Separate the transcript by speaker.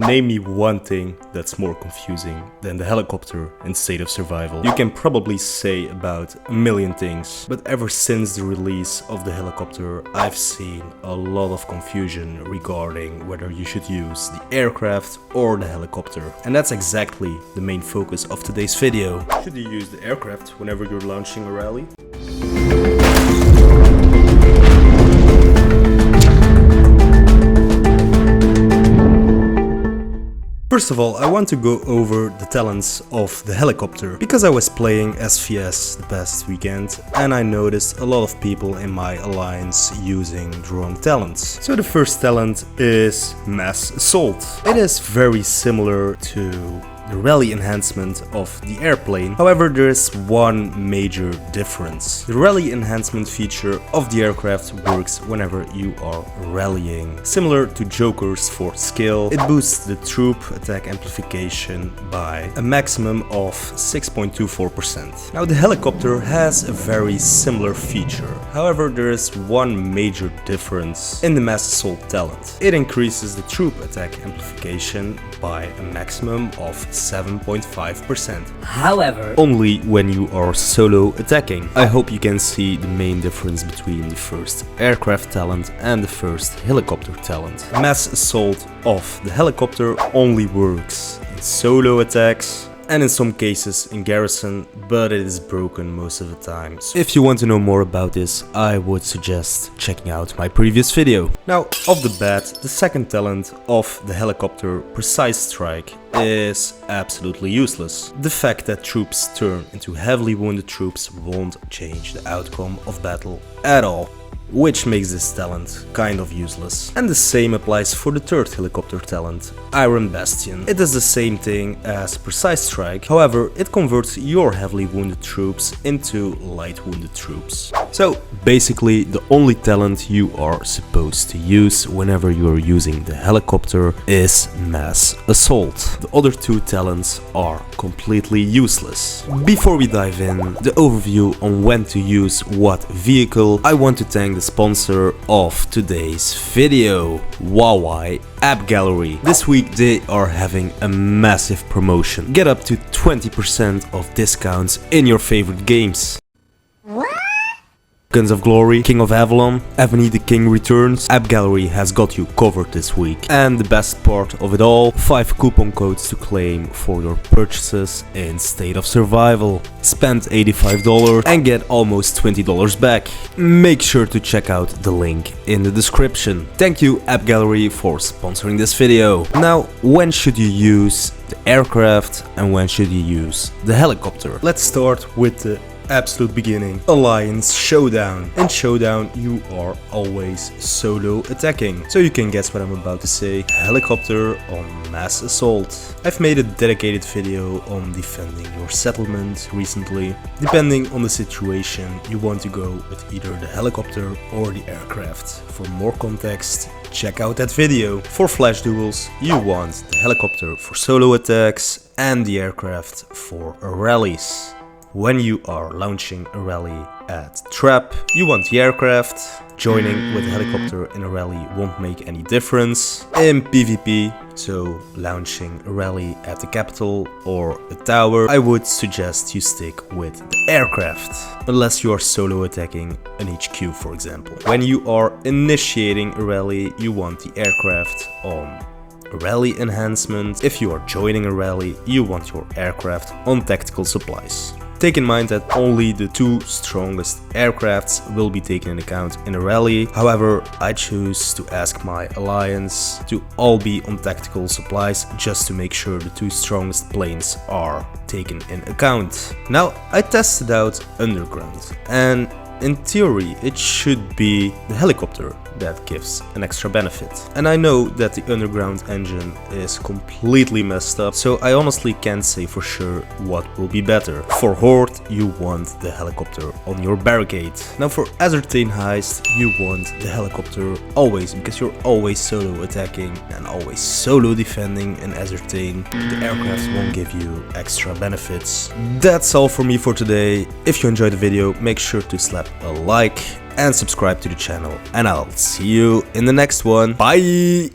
Speaker 1: Name me one thing that's more confusing than the helicopter in State of Survival. You can probably say about a million things, but ever since the release of the helicopter, I've seen a lot of confusion regarding whether you should use the aircraft or the helicopter. And that's exactly the main focus of today's video. Should you use the aircraft whenever you're launching a rally? First of all, I want to go over the talents of the helicopter, because I was playing SVS the past weekend and I noticed a lot of people in my alliance using the wrong talents. So the first talent is Mass Assault. It is very similar to the rally enhancement of the airplane. However, there is one major difference. The rally enhancement feature of the aircraft works whenever you are rallying. Similar to Joker's fourth skill, it boosts the troop attack amplification by a maximum of 6.24%. Now the helicopter has a very similar feature. However, there is one major difference in the Mass Assault talent. It increases the troop attack amplification by a maximum of 7.5%.
Speaker 2: However,
Speaker 1: only when you are solo attacking. I hope you can see the main difference between the first aircraft talent and the first helicopter talent. Mass Assault of the helicopter only works in solo attacks and in some cases in garrison, but it is broken most of the time. So if you want to know more about this, I would suggest checking out my previous video. Now, off the bat, the second talent of the helicopter, Precise Strike, is absolutely useless. The fact that troops turn into heavily wounded troops won't change the outcome of battle at all, which makes this talent kind of useless. And the same applies for the third helicopter talent, Iron Bastion. It is the same thing as Precise Strike, however it converts your heavily wounded troops into light wounded troops. So basically the only talent you are supposed to use whenever you are using the helicopter is Mass Assault. The other two talents are completely useless. Before we dive in, the overview on when to use what vehicle, I want to thank the sponsor of today's video, Huawei App Gallery. This week they are having a massive promotion. Get up to 20% of discounts in your favorite games. Guns of Glory, King of Avalon, Ebony the King Returns. App Gallery has got you covered this week. And the best part of it all, 5 coupon codes to claim for your purchases in State of Survival. Spend $85 and get almost $20 back. Make sure to check out the link in the description. Thank you App Gallery for sponsoring this video. Now, when should you use the aircraft and when should you use the helicopter? Let's start with the absolute beginning. Alliance Showdown. In Showdown you are always solo attacking. So you can guess what I'm about to say. Helicopter on Mass Assault. I've made a dedicated video on defending your settlement recently. Depending on the situation, you want to go with either the helicopter or the aircraft. For more context, check out that video. For flash duels, you want the helicopter for solo attacks and the aircraft for rallies. When you are launching a rally at Trap, you want the aircraft. Joining with a helicopter in a rally won't make any difference. In PvP, so launching a rally at the capital or a tower, I would suggest you stick with the aircraft, unless you are solo attacking an HQ, for example. When you are initiating a rally, you want the aircraft on rally enhancement. If you are joining a rally, you want your aircraft on tactical supplies. Take in mind that only the 2 strongest aircrafts will be taken into account in a rally. However, I choose to ask my alliance to all be on tactical supplies just to make sure the 2 strongest planes are taken in account. Now, I tested out Underground, and in theory it should be the helicopter that gives an extra benefit. And I know that the underground engine is completely messed up, so I honestly can't say for sure what will be better. For Horde, you want the helicopter on your barricade. Now for Ascertain Heist, you want the helicopter always, because you're always solo attacking and always solo defending in Ascertain. The aircraft won't give you extra benefits. That's all for me for today. If you enjoyed the video, make sure to slap a like and subscribe to the channel, and I'll see you in the next one. Bye!